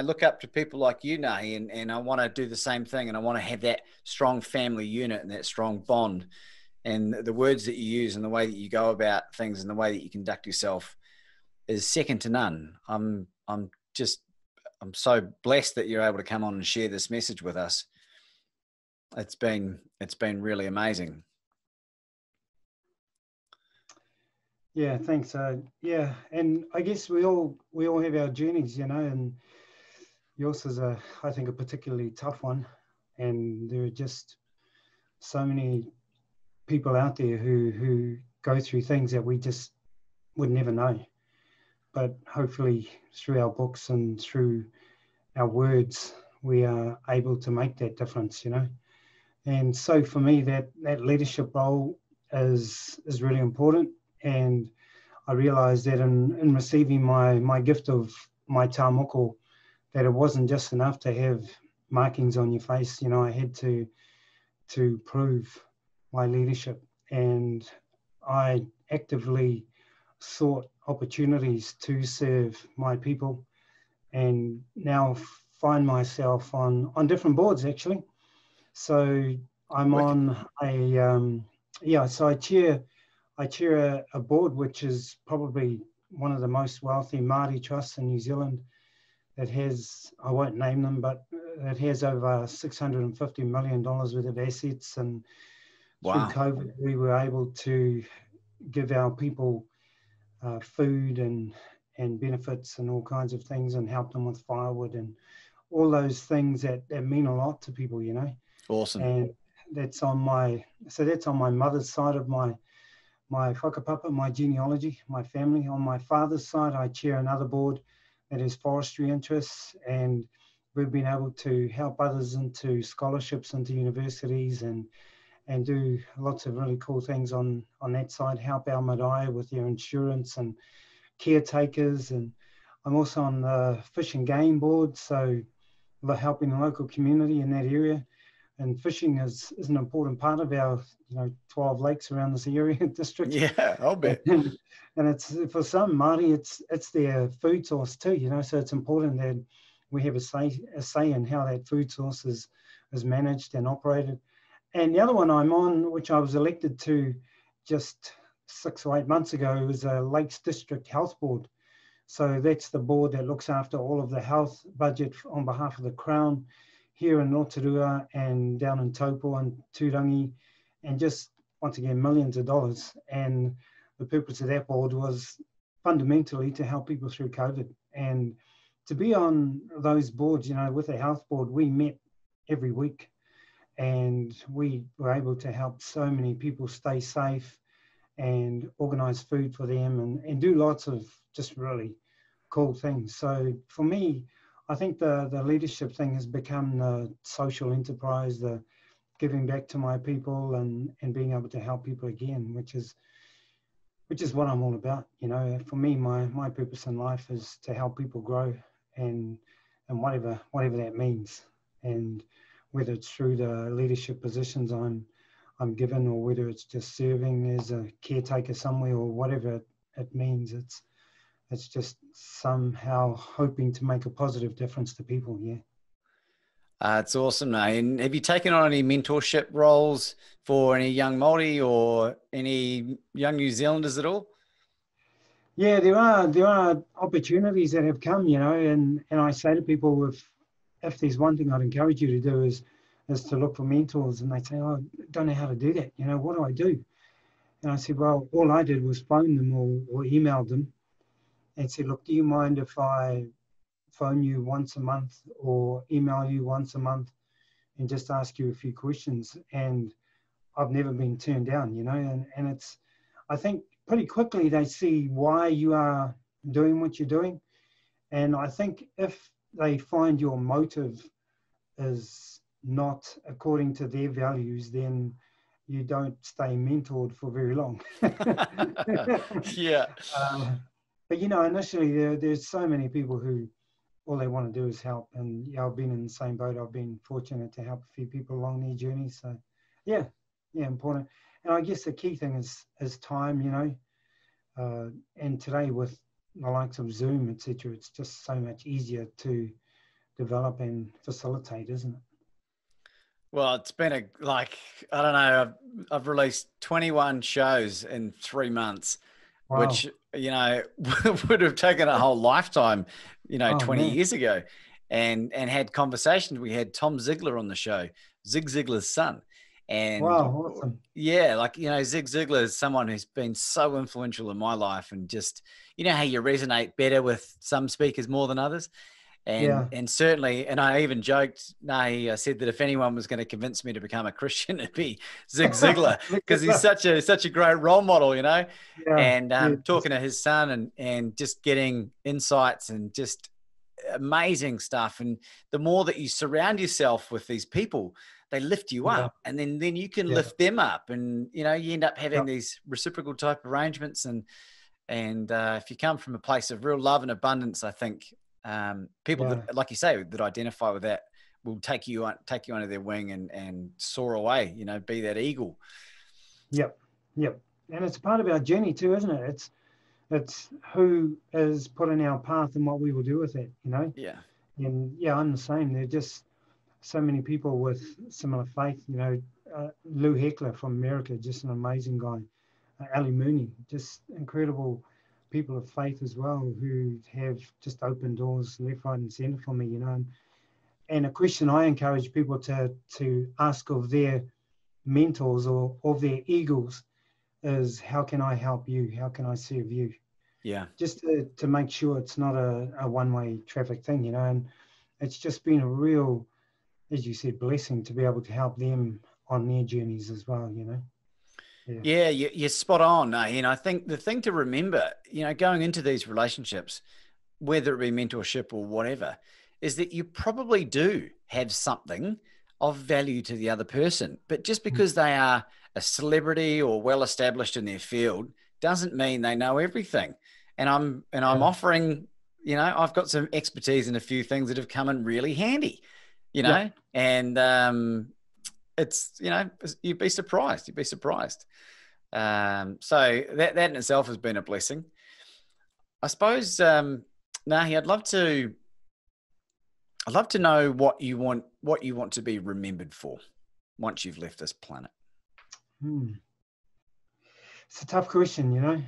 look up to people like you, Ngahihi, and I want to do the same thing. And I want to have that strong family unit and that strong bond. And the words that you use and the way that you go about things and the way that you conduct yourself is second to none. I'm so blessed that you're able to come on and share this message with us. It's been really amazing. Yeah, thanks. Yeah, and I guess we all have our journeys, you know, and yours is I think a particularly tough one, and there are just so many people out there who go through things that we just would never know. But hopefully through our books and through our words, we are able to make that difference, you know. And so for me, that leadership role is really important. And I realized that in receiving my gift of my tā moko, that it wasn't just enough to have markings on your face. You know, I had to prove my leadership, and I actively sought opportunities to serve my people, and now find myself on different boards actually. So I'm on so I chair a board which is probably one of the most wealthy Māori trusts in New Zealand that has, I won't name them, but it has over $650 million worth of assets. And wow. Through COVID, we were able to give our people food and benefits and all kinds of things, and help them with firewood and all those things that mean a lot to people, you know. Awesome. And that's on my mother's side of my whakapapa, my genealogy, my family. On my father's side, I chair another board that is forestry interests, and we've been able to help others into scholarships into universities and do lots of really cool things on that side, help our marae with their insurance and caretakers. And I'm also on the fish and game board, so helping the local community in that area. And fishing is an important part of our 12 lakes around this area district. Yeah, I'll bet. And it's, for some Māori, it's their food source too, you know, so it's important that we have a say in how that food source is managed and operated. And the other one I'm on, which I was elected to just 6 or 8 months ago, was a Lakes District Health Board. So that's the board that looks after all of the health budget on behalf of the Crown here in Rotorua and down in Taupo and Turangi, and just, once again, millions of dollars. And the purpose of that board was fundamentally to help people through COVID. And to be on those boards, you know, with the health board, we met every week. And we were able to help so many people stay safe and organise food for them and do lots of just really cool things. So for me, I think the leadership thing has become the social enterprise, the giving back to my people and being able to help people again, which is what I'm all about. You know, for me, my purpose in life is to help people grow and whatever that means. And whether it's through the leadership positions I'm given, or whether it's just serving as a caretaker somewhere, or whatever it means, it's just somehow hoping to make a positive difference to people. Yeah. It's awesome, mate. And have you taken on any mentorship roles for any young Māori or any young New Zealanders at all? Yeah, there are opportunities that have come, you know, and I say to people, if there's one thing I'd encourage you to do is to look for mentors, and they say, oh, I don't know how to do that. You know, what do I do? And I said, well, all I did was phone them or emailed them and said, look, do you mind if I phone you once a month or email you once a month and just ask you a few questions? And I've never been turned down, you know, and it's, I think pretty quickly they see why you are doing what you're doing. And I think if they find your motive is not according to their values, then you don't stay mentored for very long. Yeah. But, you know, initially there's so many people who all they want to do is help. And yeah, I've been in the same boat. I've been fortunate to help a few people along their journey. So yeah, important. And I guess the key thing is time, you know, and today with the likes of Zoom, etc., it's just so much easier to develop and facilitate, isn't it? Well, it's been I don't know, I've released 21 shows in 3 months, Wow. which, you know, would have taken a whole lifetime, you know, 20 years ago, and had conversations. We had Tom Ziegler on the show, Zig Ziglar's son. And wow, awesome. Yeah, like, you know, Zig Ziglar is someone who's been so influential in my life, and just, you know, how you resonate better with some speakers more than others. And certainly, and I even joked, I said that if anyone was going to convince me to become a Christian, it'd be Zig Ziglar, because he's such a great role model, you know. And talking to his son and just getting insights and just amazing stuff. And the more that you surround yourself with these people, they lift you up, and then you can lift them up, and, you know, you end up having these reciprocal type arrangements. And if you come from a place of real love and abundance, I think people that, like you say, that identify with that will take you under their wing and soar away, you know, be that eagle. Yep. And it's part of our journey too, isn't it? It's who is put in our path and what we will do with it, you know? Yeah. And yeah, I'm the same. There are just so many people with similar faith, you know. Lou Heckler from America, just an amazing guy. Ali Mooney, just incredible people of faith as well, who have just opened doors left, right, and centre for me, you know. And a question I encourage people to ask of their mentors or of their eagles is, how can I help you? How can I serve you? Yeah. Just to make sure it's not a one-way traffic thing, you know. And it's just been a real, as you said, blessing to be able to help them on their journeys as well, you know. Yeah, you're spot on. And I think the thing to remember, you know, going into these relationships, whether it be mentorship or whatever, is that you probably do have something of value to the other person. But just because they are a celebrity or well established in their field doesn't mean they know everything. And I'm offering, you know, I've got some expertise in a few things that have come in really handy, you know, and it's, you know, you'd be surprised. So that in itself has been a blessing. I suppose, Ngahi, I'd love to know what you want to be remembered for once you've left this planet. It's a tough question, you know.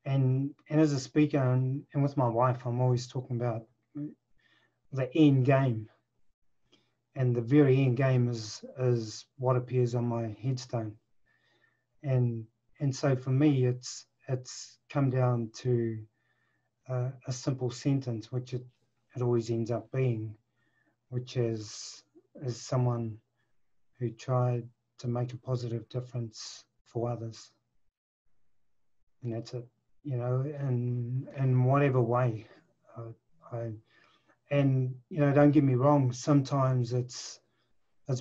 And as a speaker and with my wife, I'm always talking about the end game. And the very end game is what appears on my headstone. And so for me, it's come down to a simple sentence, which it always ends up being, which is someone who tried to make a positive difference for others. And that's it, you know, in whatever way. And, you know, don't get me wrong, sometimes it's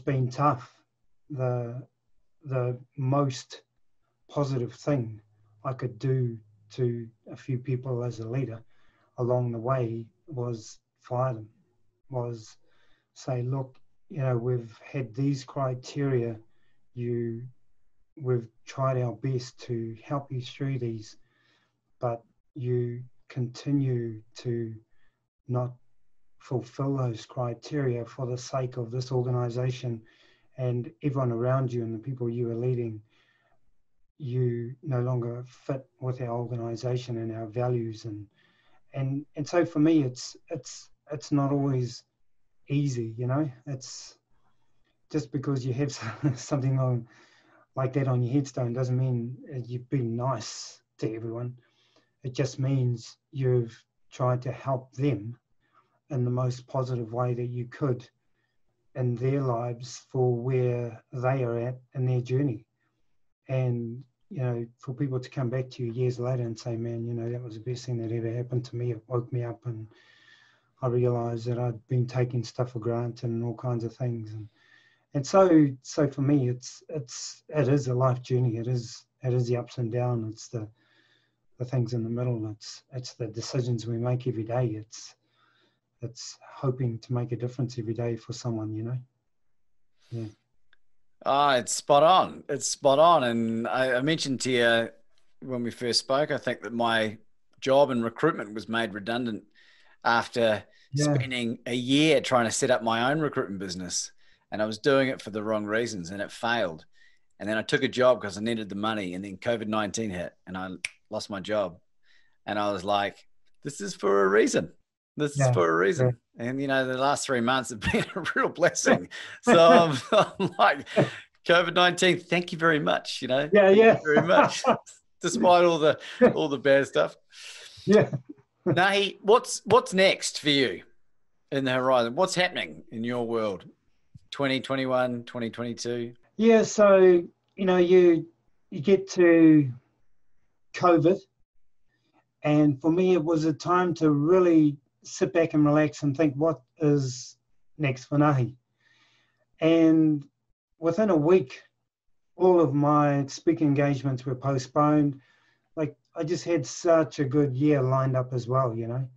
been tough. The most positive thing I could do to a few people as a leader along the way was fire them, was say, look, you know, we've had these criteria, we've tried our best to help you through these, but you continue to not fulfill those criteria for the sake of this organization and everyone around you and the people you are leading. You no longer fit with our organization and our values, and so for me, it's not always easy, you know. It's just because you have something like that on your headstone doesn't mean you've been nice to everyone. It just means you've tried to help them in the most positive way that you could in their lives for where they are at in their journey. And, you know, for people to come back to you years later and say, man, you know, that was the best thing that ever happened to me. It woke me up and I realized that I'd been taking stuff for granted and all kinds of things. And so for me, it is a life journey. It is the ups and downs. It's the things in the middle. It's the decisions we make every day. It's hoping to make a difference every day for someone, you know? Yeah. Oh, it's spot on. It's spot on. And I mentioned to you when we first spoke, I think that my job in recruitment was made redundant after spending a year trying to set up my own recruitment business. And I was doing it for the wrong reasons and it failed. And then I took a job because I needed the money. And then COVID-19 hit and I lost my job. And I was like, this is for a reason. This is for a reason. Yeah. And, you know, the last 3 months have been a real blessing. So I'm like, COVID-19, thank you very much. You know, thank you very much, despite all the bad stuff. Yeah. Ngahihi, what's next for you in the horizon? What's happening in your world? 2021, 2022? Yeah, so, you know, you get to COVID. And for me, it was a time to really sit back and relax and think, what is next for Ngahihi? And within a week, all of my speaking engagements were postponed. Like, I just had such a good year lined up as well, you know,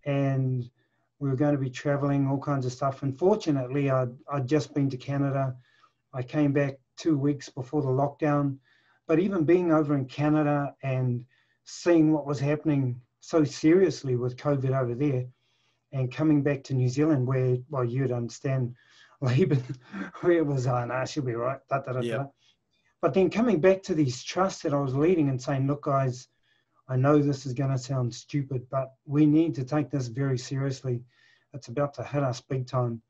and we were going to be traveling, all kinds of stuff. And fortunately, I'd just been to Canada. I came back 2 weeks before the lockdown. But even being over in Canada and seeing what was happening so seriously with COVID over there, and coming back to New Zealand where, well, you'd understand, Laban, where it was, no, she'll be right. Yep. But then coming back to these trusts that I was leading and saying, look, guys, I know this is going to sound stupid, but we need to take this very seriously. It's about to hit us big time.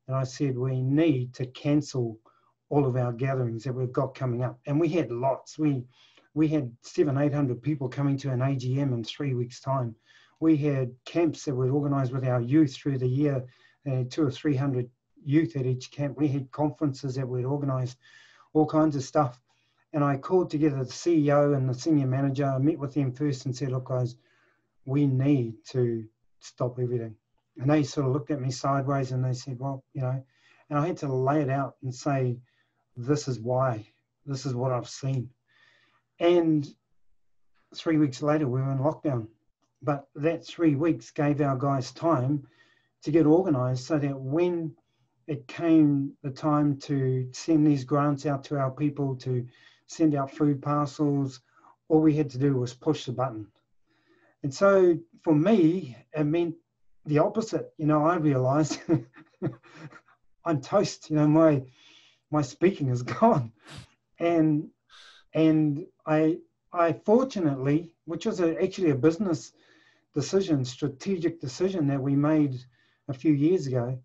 And I said, we need to cancel all of our gatherings that we've got coming up. And we had lots. We had 700-800 people coming to an AGM in 3 weeks' time. We had camps that were organised with our youth through the year, 200 or 300 youth at each camp. We had conferences that we'd organised, all kinds of stuff. And I called together the CEO and the senior manager. I met with them first and said, look, guys, we need to stop everything. And they sort of looked at me sideways and they said, well, you know, and I had to lay it out and say, this is why, this is what I've seen. And 3 weeks later, we were in lockdown. But that 3 weeks gave our guys time to get organised so that when it came the time to send these grants out to our people, to send out food parcels, all we had to do was push the button. And so for me, it meant the opposite. You know, I realised I'm toast. You know, my speaking is gone. And I fortunately, which was actually a business decision, strategic decision that we made a few years ago,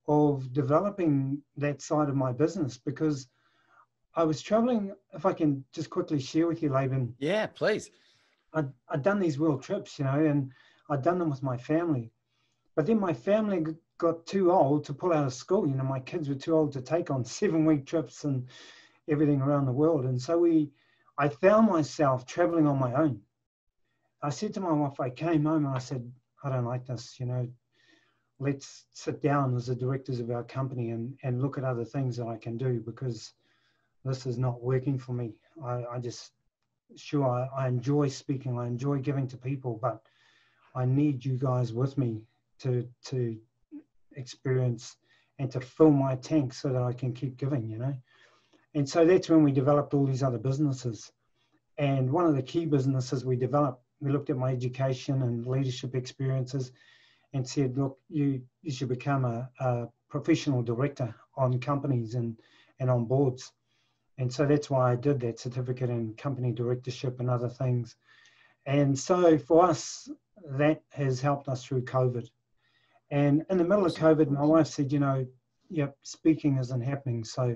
of developing that side of my business, because I was traveling. If I can just quickly share with you, Laban. Yeah, please. I'd done these world trips, you know, and I'd done them with my family. But then my family got too old to pull out of school. You know, my kids were too old to take on 7-week trips and everything around the world. And so I found myself traveling on my own. I said to my wife, I came home and I said, I don't like this, you know, let's sit down as the directors of our company and look at other things that I can do, because this is not working for me. I enjoy speaking, I enjoy giving to people, but I need you guys with me to experience and to fill my tank so that I can keep giving, you know. And so that's when we developed all these other businesses. And one of the key businesses we developed, we looked at my education and leadership experiences and said, look, you should become a professional director on companies and on boards. And so that's why I did that certificate in company directorship and other things. And so for us, that has helped us through COVID. And in the middle of COVID, my wife said, you know, yep, speaking isn't happening. So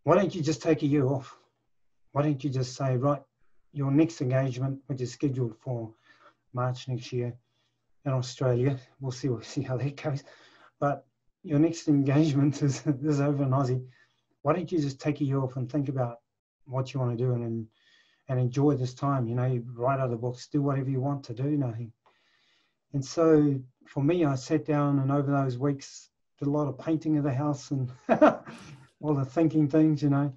why don't you just take a year off? Why don't you just say, right, your next engagement, which is scheduled for March next year in Australia, we'll see how that goes. But your next engagement is over in Aussie. Why don't you just take a year off and think about what you want to do and enjoy this time? You know, you write other books, do whatever you want to do, Ngahihi. And so for me, I sat down and over those weeks did a lot of painting of the house and all the thinking things, you know.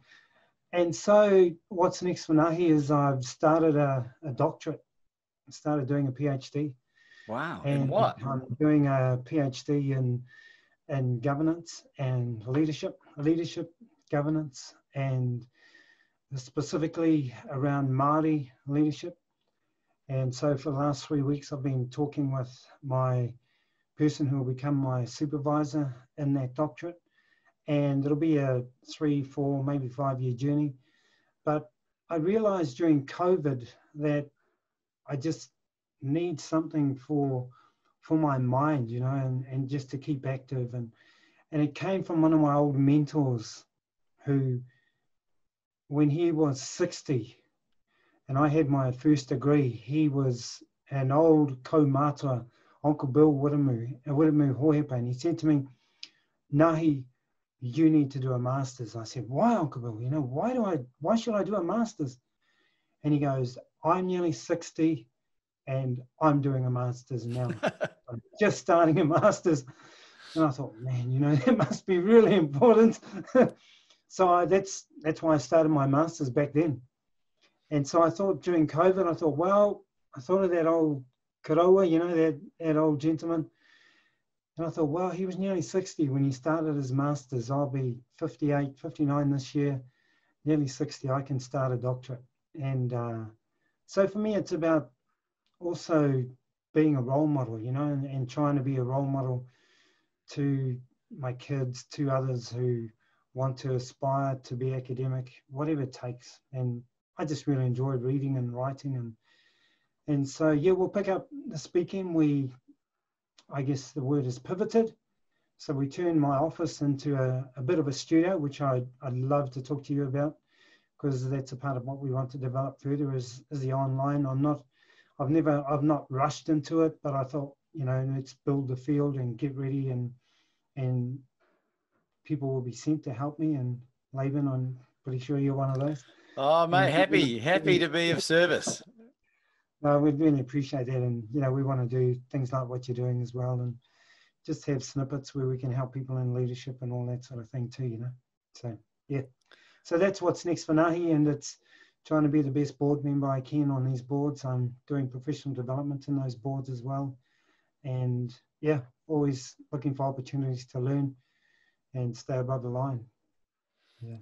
And so what's next for Ngahihi is I've started a doctorate. I started doing a PhD. Wow. And in what? I'm doing a PhD in governance and leadership, governance, and specifically around Māori leadership. And so for the last 3 weeks, I've been talking with my person who will become my supervisor in that doctorate. And it'll be a 3, 4, maybe 5-year journey. But I realized during COVID that I just need something for my mind, you know, and just to keep active. And it came from one of my old mentors who, when he was 60 and I had my first degree, he was an old kaumātua, Uncle Bill Wiremu Hohepa, and he said to me, Ngahihi, you need to do a master's. I said, why, Uncle Bill? You know, why should I do a master's? And he goes, I'm nearly 60 and I'm doing a master's now. I'm just starting a master's. And I thought, man, you know, that must be really important. So that's why I started my master's back then. And so I thought during COVID, I thought of that old Karawa, you know, that old gentleman. And I thought, well, he was nearly 60 when he started his master's. I'll be 58, 59 this year, nearly 60. I can start a doctorate. And so for me, it's about also being a role model, you know, and trying to be a role model to my kids, to others who want to aspire to be academic, whatever it takes. And I just really enjoy reading and writing. And so, yeah, we'll pick up the speaking. I guess the word is pivoted. So we turned my office into a bit of a studio, which I'd love to talk to you about, because that's a part of what we want to develop further is the online. I've not rushed into it, but I thought, you know, let's build the field and get ready, and people will be sent to help me. And Laban, I'm pretty sure you're one of those. Oh, mate, happy to be of service. No, we'd really appreciate that. And, you know, we want to do things like what you're doing as well, and just have snippets where we can help people in leadership and all that sort of thing too, you know. So, yeah. So that's what's next for Ngahihi, and it's trying to be the best board member I can on these boards. I'm doing professional development in those boards as well. And, yeah, always looking for opportunities to learn and stay above the line. Yeah.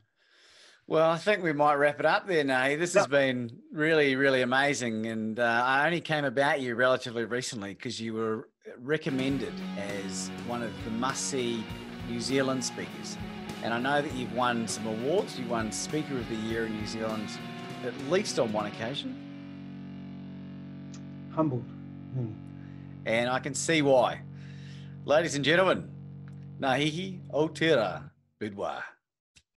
Well, I think we might wrap it up there, Ngahihi. This has been really, really amazing. And I only came about you relatively recently because you were recommended as one of the must-see New Zealand speakers. And I know that you've won some awards. You won Speaker of the Year in New Zealand at least on one occasion. Humbled. And I can see why. Ladies and gentlemen, Ngahihi Aotearoa Bidois.